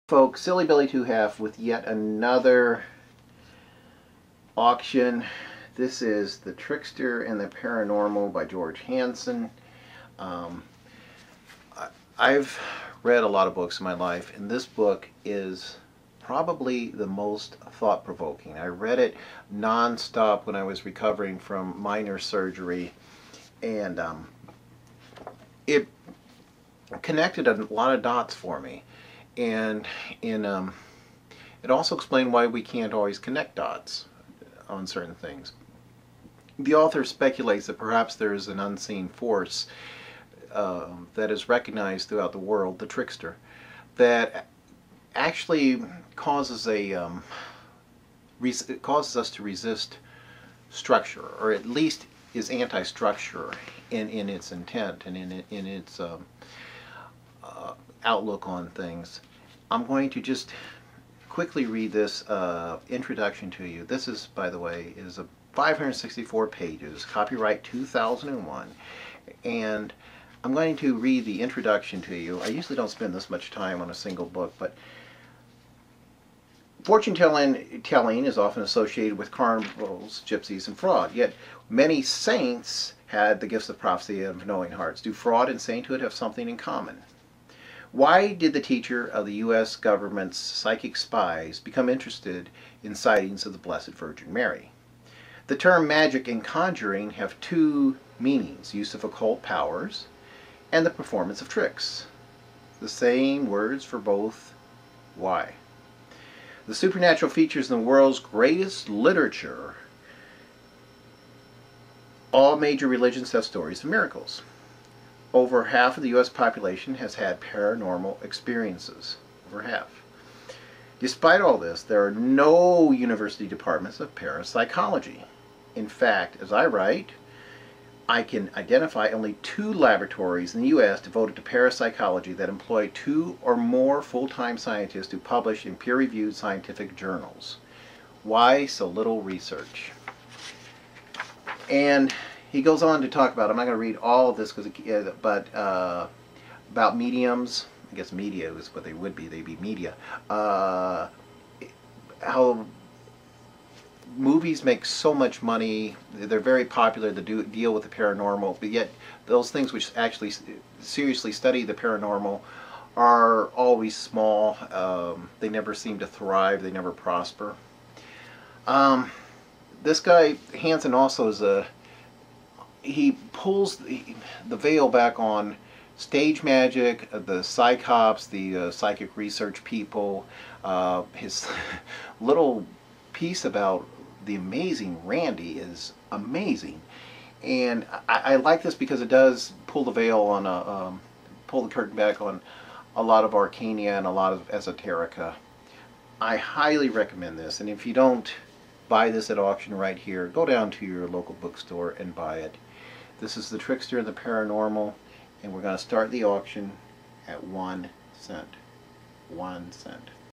Folks, Silly Billy Two Half with yet another auction. This is The Trickster and the Paranormal by George Hansen. I've read a lot of books in my life, and this book is probably the most thought-provoking. I read it non-stop when I was recovering from minor surgery, and it connected a lot of dots for me. And it also explained why we can't always connect dots on certain things. The author speculates that perhaps there is an unseen force that is recognized throughout the world, the trickster, that actually causes causes us to resist structure, or at least is anti-structure in its intent and in its outlook on things. I'm going to just quickly read this introduction to you. This is, by the way, is a 564 pages, copyright 2001, and I'm going to read the introduction to you. I usually don't spend this much time on a single book, but fortune telling is often associated with carnivals, gypsies, and fraud, yet many saints had the gifts of prophecy of knowing hearts. Do fraud and sainthood have something in common? Why did the teacher of the U.S. government's psychic spies become interested in sightings of the Blessed Virgin Mary? The term magic and conjuring have two meanings: use of occult powers and the performance of tricks. The same words for both. Why? The supernatural features in the world's greatest literature. All major religions have stories of miracles. Over half of the U.S. population has had paranormal experiences. Over half. Despite all this, there are no university departments of parapsychology. In fact, as I write, I can identify only 2 laboratories in the U.S. devoted to parapsychology that employ 2 or more full-time scientists who publish in peer-reviewed scientific journals. Why so little research? And he goes on to talk about, I'm not going to read all of this, but about mediums. I guess media is what they would be. They'd be media. How movies make so much money. They're very popular to deal with the paranormal, but yet those things which actually seriously study the paranormal are always small. They never seem to thrive. They never prosper. This guy, Hansen, also is he pulls the veil back on stage magic, the psychops, the psychic research people. His little piece about the amazing Randy is amazing, and I like this because it does pull the veil on pull the curtain back on a lot of arcania and a lot of esoterica. I highly recommend this, and if you don't buy this at auction right here, go down to your local bookstore and buy it. This is The Trickster and the Paranormal, and we're going to start the auction at 1 cent. 1 cent.